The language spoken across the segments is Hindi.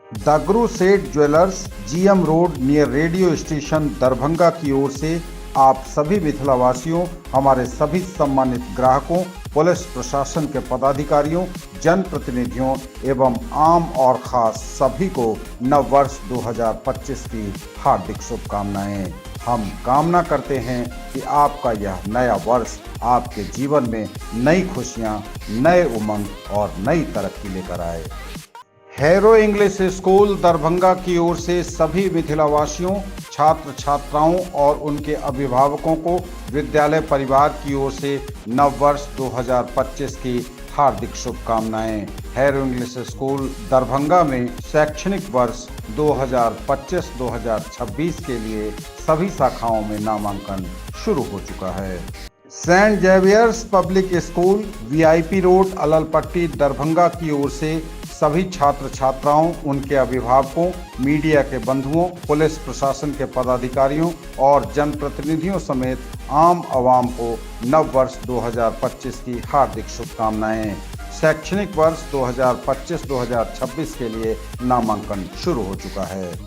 दागरू सेठ jewellers, GM road near radio station Darbhanga की ओर से आप सभी मिथिलावासियों, हमारे सभी सम्मानित ग्राहकों, पुलिस प्रशासन के पदाधिकारियों, जनप्रतिनिधियों एवं आम और खास सभी को नव वर्ष 2025 की हार्दिक शुभकामनाएं। हम कामना करते हैं कि आपका यह नया वर्ष आपके जीवन में नई खुशियां, नए उमंग और नई तरक्की लेकर आए। हैरो इंग्लिश स्कूल दरभंगा की ओर से सभी मिथिलावासियों, छात्र छात्राओं और उनके अभिभावकों को विद्यालय परिवार की ओर से नव वर्ष 2025 की हार्दिक शुभकामनाएं। हैरो इंग्लिश स्कूल दरभंगा में शैक्षणिक वर्ष 2025-2026 के लिए सभी शाखाओं में नामांकन शुरू हो चुका है। Saint Xavier's public school, VIP road, Allalpatti, Darbhanga की ओर से सभी छात्र छात्राओं, उनके अभिभावकों, मीडिया के बंधुओं, पुलिस प्रशासन के पदाधिकारियों और जनप्रतिनिधियों समेत आम आवाम को नव वर्ष 2025 की हार्दिक शुभकामनाएं। शैक्षणिक वर्ष 2025-2026 के लिए नामांकन शुरू हो चुका है।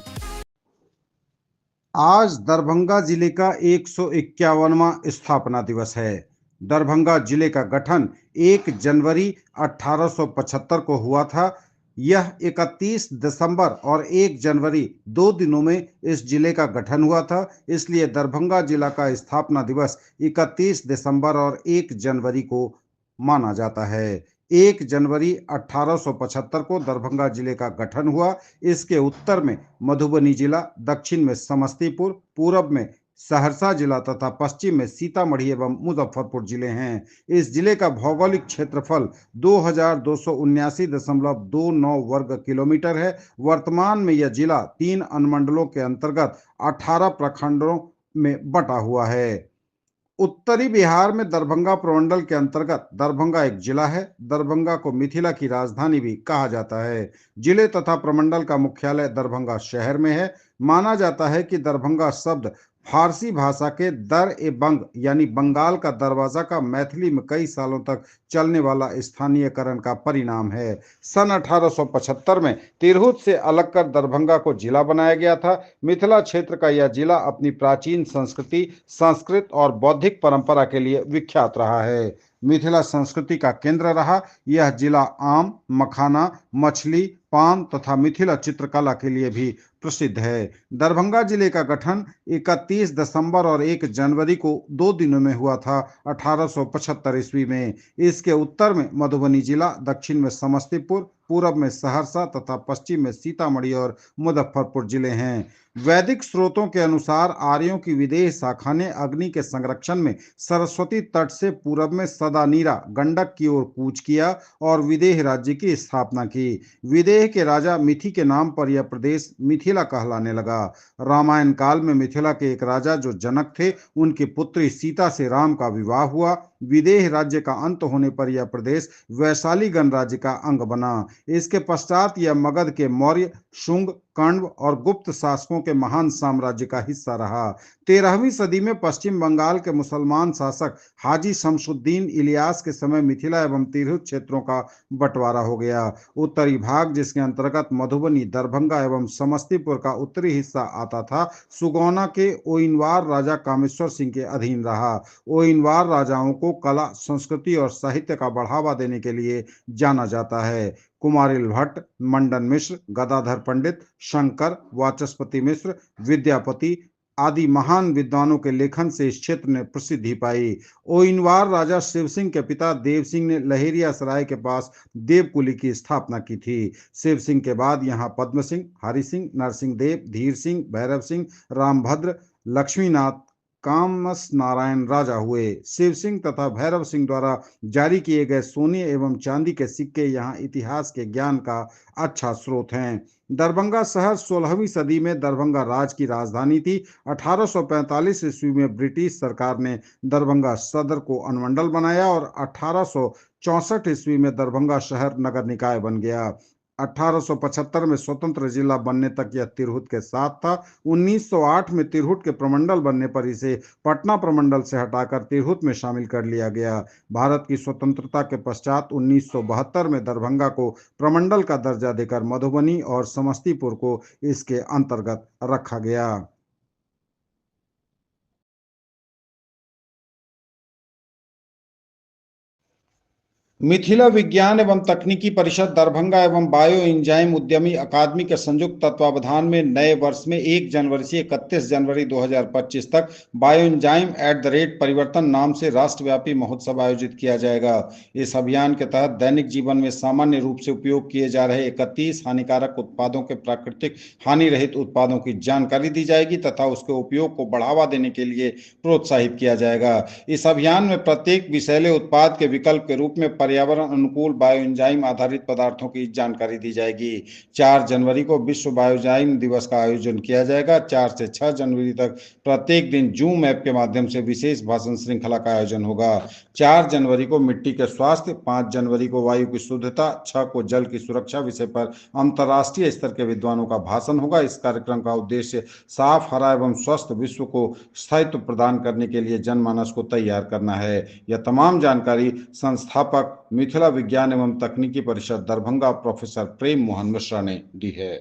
आज दरभंगा जिले का 151वां स्थापना दिवस है। दरभंगा जिले का गठन 1 जनवरी 1875 को हुआ था। यह 31 दिसंबर और 1 जनवरी 2 दिनों में इस जिले का गठन हुआ था। इसलिए दरभंगा जिला का स्थापना दिवस 31 दिसंबर और 1 जनवरी को माना जाता है। 1 जनवरी 1875 को दरभंगा जिले का गठन हुआ। इसके उत्तर में मधुबनी जिला, दक्षिण में समस्तीपुर, पूरब में सहरसा जिला तथा पश्चिम में सीतामढ़ी एवं मुजफ्फरपुर जिले हैं। इस जिले का भौगोलिक क्षेत्रफल 2279.29 वर्ग किलोमीटर है। वर्तमान में यह जिला 3 अनुमंडलों के अंतर्गत 18 प्रखंडों में बटा हुआ है। उत्तरी बिहार में दरभंगा प्रमंडल के अंतर्गत दरभंगा एक जिला है। दरभंगा को मिथिला की राजधानी भी कहा जाता है। जिले तथा प्रमंडल का मुख्यालय दरभंगा शहर में है। माना जाता है कि दरभंगा शब्द फारसी भाषा के दर ए बंग यानी बंगाल का दरवाजा का मैथिली में कई सालों तक चलने वाला स्थानीयकरण का परिणाम है। सन 1875 में तिरहुत से अलग कर दरभंगा को जिला बनाया गया था। मिथिला क्षेत्र का यह जिला अपनी प्राचीन संस्कृति, संस्कृत और बौद्धिक परंपरा के लिए विख्यात रहा है। मिथिला संस्कृति का केंद्र रहा यह जिला आम, मखाना, मछली, पान तथा मिथिला चित्रकला के लिए भी प्रसिद्ध है। दरभंगा जिले का गठन 31 दिसंबर और 1 जनवरी को 2 दिनों में हुआ था, 1875 ईस्वी में। इसके उत्तर में मधुबनी जिला, दक्षिण में समस्तीपुर, पूरब में सहरसा तथा पश्चिम में सीतामढ़ी और मुजफ्फरपुर जिले हैं। वैदिक स्रोतों के अनुसार आर्यों की विदेह शाखा ने अग्नि के संरक्षण में सरस्वती तट से पूरब में सदानीरा गंडक की ओर कूच किया और विदेह राज्य की स्थापना की। विदेह के राजा मिथि के नाम पर यह प्रदेश मिथिला कहलाने लगा। रामायण काल में मिथिला के एक राजा जो जनक थे, उनकी पुत्री सीता से राम का विवाह हुआ। विदेह राज्य का अंत होने पर यह प्रदेश वैशाली गणराज्य का अंग बना। इसके पश्चात यह मगध के मौर्य, शुंग, कण्व और गुप्त शासकों के महान साम्राज्य का हिस्सा रहा। 13वीं सदी में पश्चिम बंगाल के मुसलमान शासक हाजी शमसुद्दीन इलियास के समय मिथिला एवं तिरहुत क्षेत्रों का बंटवारा हो गया। उत्तरी भाग, जिसके अंतर्गत मधुबनी, दरभंगा एवं समस्तीपुर का उत्तरी हिस्सा आता था, सुगौना के ओइनवार राजा कामेश्वर सिंह के अधीन रहा। ओइनवार राजाओं को कला, संस्कृति और साहित्य का बढ़ावा देने के लिए जाना जाता है। कुमारिल भट्ट, मंडन मिश्र, गदाधर पंडित, शंकर, वाचस्पति मिश्र, विद्यापति आदि महान विद्वानों के लेखन से इस क्षेत्र ने प्रसिद्धि पाई। ओइनवार राजा शिव सिंह के पिता देव सिंह ने लहेरिया सराय के पास देवकुली की स्थापना की थी। शिव सिंह के बाद यहाँ पद्म सिंह, हरि सिंह, नरसिंह देव, धीर सिंह, भैरव सिंह, रामभद्र, लक्ष्मीनाथ, कामस नारायण राजा हुए। शिव सिंह तथा भैरव सिंह द्वारा जारी किए गए सोने एवं चांदी के सिक्के यहाँ इतिहास के ज्ञान का अच्छा स्रोत हैं। दरभंगा शहर 16वीं सदी में दरभंगा राज की राजधानी थी। 1845 ईस्वी में ब्रिटिश सरकार ने दरभंगा सदर को अनुमंडल बनाया और 1864 ईस्वी में दरभंगा शहर नगर निकाय बन गया। 1875 में स्वतंत्र जिला बनने तक यह तिरहुत के साथ था। 1908 में तिरहुत के प्रमंडल बनने पर इसे पटना प्रमंडल से हटाकर तिरहुत में शामिल कर लिया गया। भारत की स्वतंत्रता के पश्चात 1972 में दरभंगा को प्रमंडल का दर्जा देकर मधुबनी और समस्तीपुर को इसके अंतर्गत रखा गया। मिथिला विज्ञान एवं तकनीकी परिषद दरभंगा एवं बायो एंजाइम उद्यमी अकादमी के संयुक्त तत्वावधान में नए वर्ष में 1 जनवरी से 31 जनवरी 2025 तक बायो एंजाइम @परिवर्तन नाम से राष्ट्रव्यापी महोत्सव आयोजित किया जाएगा। इस अभियान के तहत दैनिक जीवन में सामान्य रूप से उपयोग किए जा रहे 31 हानिकारक उत्पादों के प्राकृतिक हानि रहित उत्पादों की जानकारी दी जाएगी तथा उसके उपयोग को बढ़ावा देने के लिए प्रोत्साहित किया जाएगा। इस अभियान में प्रत्येक विषैले उत्पाद के विकल्प के रूप में पर्यावरण अनुकूल बायोएंजाइम आधारित पदार्थों की जानकारी दी जाएगी। 4 जनवरी को विश्व बायोएंजाइम दिवस का आयोजन किया जाएगा। 4 से 6 जनवरी तक प्रत्येक दिन जूम ऐप के माध्यम से विशेष भाषण श्रृंखला का आयोजन होगा। 4 जनवरी को मिट्टी के स्वास्थ्य, 5 जनवरी को वायु की शुद्धता, 6 को जल की सुरक्षा विषय पर अंतर्राष्ट्रीय स्तर के विद्वानों का भाषण होगा। इस कार्यक्रम का उद्देश्य साफ, हरा एवं स्वस्थ विश्व को स्थायित्व प्रदान करने के लिए जनमानस को तैयार करना है। यह तमाम जानकारी संस्थापक मिथिला विज्ञान एवं तकनीकी परिषद दरभंगा प्रोफेसर प्रेम मोहन मिश्रा ने दी है।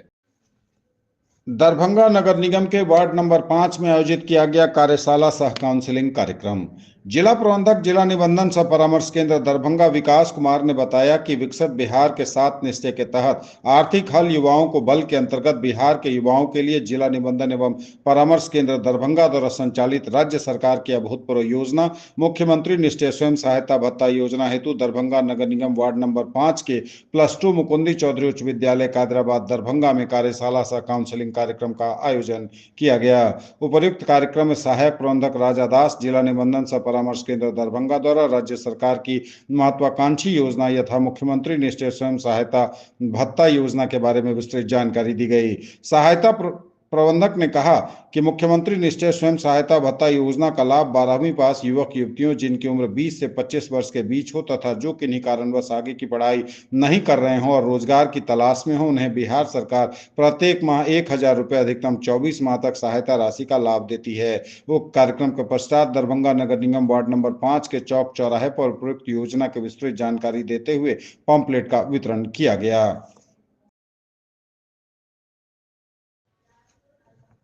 दरभंगा नगर निगम के वार्ड नंबर 5 में आयोजित किया गया कार्यशाला सह काउंसलिंग कार्यक्रम। जिला प्रबंधक जिला निबंधन सह परामर्श केंद्र दरभंगा विकास कुमार ने बताया कि विकसित बिहार के 7 निश्चय के तहत आर्थिक हल युवाओं को बल के अंतर्गत बिहार के युवाओं के लिए जिला निबंधन एवं परामर्श केंद्र दरभंगा द्वारा संचालित राज्य सरकार की अभूतपूर्व योजना मुख्यमंत्री निश्चय स्वयं सहायता भत्ता योजना हेतु दरभंगा नगर निगम वार्ड नंबर 5 के +2 मुकुंदी चौधरी उच्च विद्यालय कादराबाद दरभंगा में कार्यशाला सह काउंसलिंग कार्यक्रम का आयोजन किया गया। उपर्युक्त कार्यक्रम में सहायक प्रबंधक राजा दास, जिला निबंधन सह परामर्श केंद्र दरभंगा द्वारा राज्य सरकार की महत्वाकांक्षी योजना यथा मुख्यमंत्री निश्चय स्वयं सहायता भत्ता योजना के बारे में विस्तृत जानकारी दी गई। सहायता प्रबंधक ने कहा कि मुख्यमंत्री निश्चय स्वयं सहायता भत्ता योजना का लाभ 12वीं पास युवक युवतियों जिनकी उम्र 20 से 25 वर्ष के बीच हो तथा जो किन्हीं कारणवश आगे की पढ़ाई नहीं कर रहे हों और रोजगार की तलाश में हो, उन्हें बिहार सरकार प्रत्येक माह 1000 रुपये अधिकतम 24 माह तक सहायता राशि का लाभ देती है। उक्त कार्यक्रम के पश्चात दरभंगा नगर निगम वार्ड नंबर 5 के चौक चौराहे पर उपयुक्त योजना की विस्तृत जानकारी देते हुए पम्पलेट का वितरण किया गया।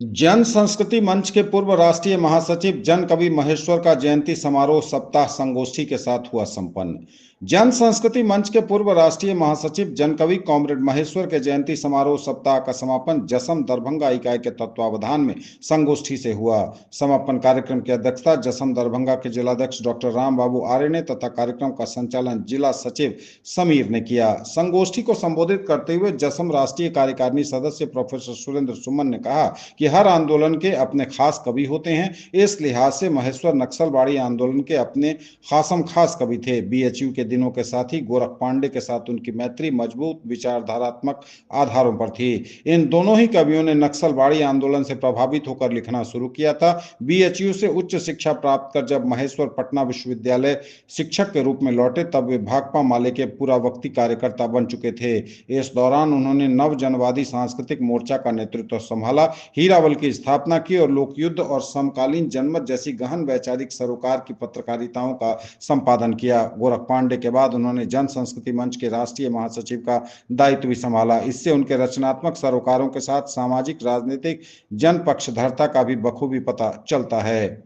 जन संस्कृति मंच के पूर्व राष्ट्रीय महासचिव जन कवि महेश्वर का जयंती समारोह सप्ताह संगोष्ठी के साथ हुआ संपन्न। जन संस्कृति मंच के पूर्व राष्ट्रीय महासचिव जन कवि कॉमरेड महेश्वर के जयंती समारोह सप्ताह का समापन जसम दरभंगा इकाई के तत्वावधान में संगोष्ठी से हुआ। समापन कार्यक्रम की अध्यक्षता जसम दरभंगा के जिलाध्यक्ष डॉक्टर राम बाबू आर्य ने तथा कार्यक्रम का संचालन जिला सचिव समीर ने किया। संगोष्ठी को संबोधित करते हुए जसम राष्ट्रीय कार्यकारिणी सदस्य प्रोफेसर सुरेंद्र सुमन ने कहा कि हर आंदोलन के अपने खास कवि होते हैं। इस लिहाज से महेश्वर नक्सलबाड़ी आंदोलन के अपने खासम खास कवि थे। बीएचयू के दिनों के साथ ही गोरख पांडे के साथ उनकी मैत्री मजबूत विचारधारात्मक आधारों पर थी। इन दोनों ही कवियों ने नक्सलबाड़ी आंदोलन से प्रभावित होकर लिखना शुरू किया था। बीएचयू से उच्च शिक्षा प्राप्त कर जब महेश्वर पटना विश्वविद्यालय शिक्षक के रूप में लौटे तब वे भाकपा माले के पूरावक्ती कार्यकर्ता बन चुके थे। इस दौरान उन्होंने नव जनवादी सांस्कृतिक मोर्चा का नेतृत्व संभाला, हीरावल की स्थापना की और लोकयुद्ध और समकालीन जनमत जैसी गहन वैचारिक सरोकार की पत्रकारिताओं का संपादन किया। गोरख पांडे के बाद उन्होंने जन संस्कृति मंच के राष्ट्रीय महासचिव का दायित्व भी संभाला। इससे उनके रचनात्मक सरोकारों के साथ सामाजिक राजनीतिक जनपक्षधरता का भी बखूबी पता चलता है।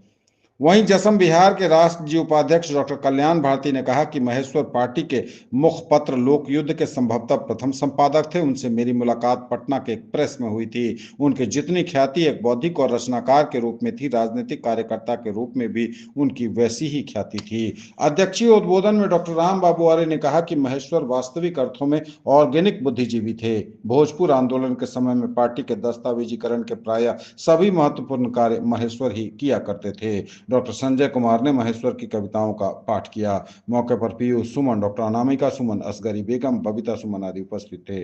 वहीं जसम बिहार के राष्ट्रीय उपाध्यक्ष डॉक्टर कल्याण भारती ने कहा कि महेश्वर पार्टी के मुखपत्र लोकयुद्ध के संभवतः प्रथम संपादक थे। उनसे मेरी मुलाकात पटना के एक प्रेस में हुई थी। उनकी जितनी ख्याति एक बौद्धिक और रचनाकार के रूप में थी, राजनीतिक कार्यकर्ता के रूप में भी उनकी वैसी ही ख्याति थी। अध्यक्षीय उद्बोधन में डॉक्टर राम बाबू आर्य ने कहा कि महेश्वर वास्तविक अर्थों में ऑर्गेनिक बुद्धिजीवी थे। भोजपुर आंदोलन के समय में पार्टी के दस्तावेजीकरण के प्राय सभी महत्वपूर्ण कार्य महेश्वर ही किया करते थे। डॉक्टर संजय कुमार ने महेश्वर की कविताओं का पाठ किया। मौके पर पीयूष सुमन, डॉक्टर अनामिका सुमन, असगरी बेगम, बबीता सुमन आदि उपस्थित थे।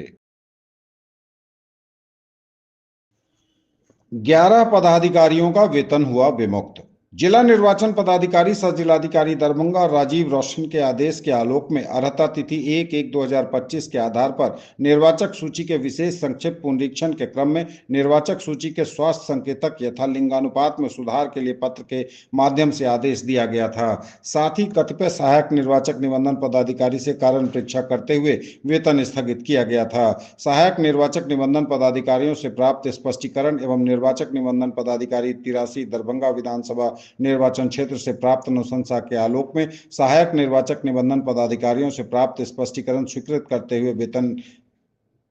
11 पदाधिकारियों का वेतन हुआ विमुक्त। जिला निर्वाचन पदाधिकारी सह जिलाधिकारी दरभंगा राजीव रोशन के आदेश के आलोक में अर्हता तिथि 1/1/2025 के आधार पर निर्वाचक सूची के विशेष संक्षिप्त पुनरीक्षण के क्रम में निर्वाचक सूची के स्वास्थ्य संकेतक यथा लिंगानुपात में सुधार के लिए पत्र के माध्यम से आदेश दिया गया था। साथ ही कतिपय सहायक निर्वाचक निबंधन पदाधिकारी से कारण परीक्षा करते हुए वेतन स्थगित किया गया था। सहायक निर्वाचक निबंधन पदाधिकारियों से प्राप्त स्पष्टीकरण एवं निर्वाचक निबंधन पदाधिकारी 83 दरभंगा विधानसभा निर्वाचन क्षेत्र से प्राप्त अनुशंसा के आलोक में सहायक निर्वाचक निबंधन पदाधिकारियों से प्राप्त स्पष्टीकरण स्वीकृत करते हुए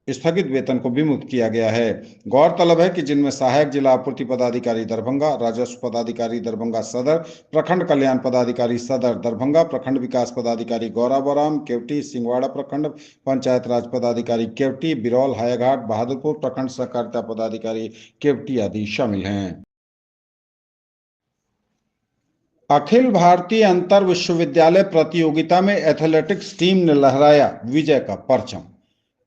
स्थगित वेतन को विमुक्त किया गया है। गौरतलब है कि जिनमें सहायक जिला आपूर्ति पदाधिकारी दरभंगा, राजस्व पदाधिकारी दरभंगा सदर, प्रखंड कल्याण पदाधिकारी सदर दरभंगा, प्रखंड विकास पदाधिकारी गौराबोराम केवटी, सिंगवाड़ा प्रखंड पंचायत राज पदाधिकारी केवटी, बिरौल, हायाघाट, बहादुरपुर प्रखंड सहकारिता पदाधिकारी केवटी आदि शामिल हैं। अखिल भारतीय अंतर विश्वविद्यालय प्रतियोगिता में एथलेटिक्स टीम ने लहराया विजय का परचम।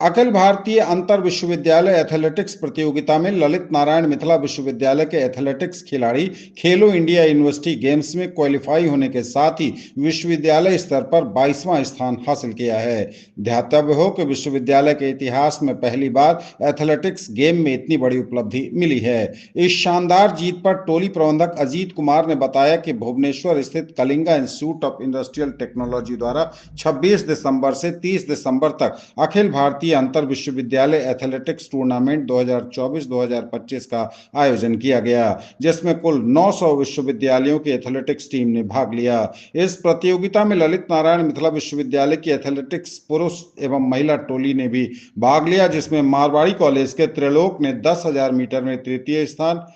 अखिल भारतीय अंतर विश्वविद्यालय एथलेटिक्स प्रतियोगिता में ललित नारायण मिथिला विश्वविद्यालय के एथलेटिक्स खिलाड़ी खेलो इंडिया यूनिवर्सिटी गेम्स में क्वालिफाई होने के साथ ही विश्वविद्यालय स्तर पर 22वां स्थान हासिल किया है। ध्यातव्य हो कि विश्वविद्यालय के इतिहास में पहली बार एथलेटिक्स गेम में इतनी बड़ी उपलब्धि मिली है। इस शानदार जीत पर टोली प्रबंधक अजीत कुमार ने बताया कि भुवनेश्वर स्थित Kalinga institute of industrial technology द्वारा 26 दिसंबर से 30 दिसंबर तक अखिल भारतीय अंतर विश्वविद्यालय एथलेटिक्स टूर्नामेंट 2024-2025 का आयोजन किया गया, जिसमें कुल 900 विश्वविद्यालयों की एथलेटिक्स टीम ने भाग लिया। इस प्रतियोगिता में ललित नारायण मिथिला विश्वविद्यालय की एथलेटिक्स पुरुष एवं महिला टोली ने भी भाग लिया, जिसमें मारवाड़ी कॉलेज के त्रिलोक ने 10,000 मीटर में तृतीय स्थान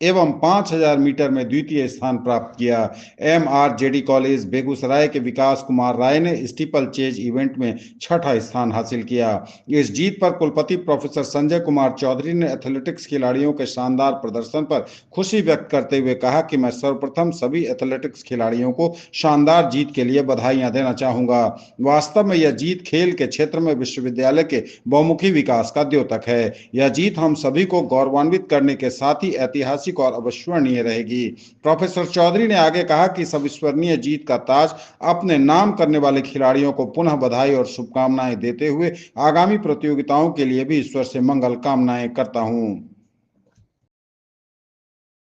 एवं 5,000 मीटर में द्वितीय स्थान प्राप्त किया। MRJD कॉलेज बेगूसराय के विकास कुमार राय ने स्टीपल चेज इवेंट में छठा स्थान हासिल किया। इस जीत पर कुलपति प्रोफेसर संजय कुमार चौधरी ने एथलेटिक्स खिलाड़ियों के शानदार प्रदर्शन पर खुशी व्यक्त करते हुए कहा कि मैं सर्वप्रथम सभी एथलेटिक्स खिलाड़ियों को शानदार जीत के लिए बधाइयां देना चाहूंगा। वास्तव में यह जीत खेल के क्षेत्र में विश्वविद्यालय के बहुमुखी विकास का द्योतक है। यह जीत हम सभी को गौरवान्वित करने के साथ ही ऐतिहासिक और अविस्मरणीय रहेगी। प्रोफेसर चौधरी ने आगे कहा कि इस अविस्मरणीय जीत का ताज अपने नाम करने वाले खिलाड़ियों को पुनः बधाई और शुभकामनाएं देते हुए आगामी प्रतियोगिताओं के लिए भी ईश्वर से मंगल कामनाएं करता हूं।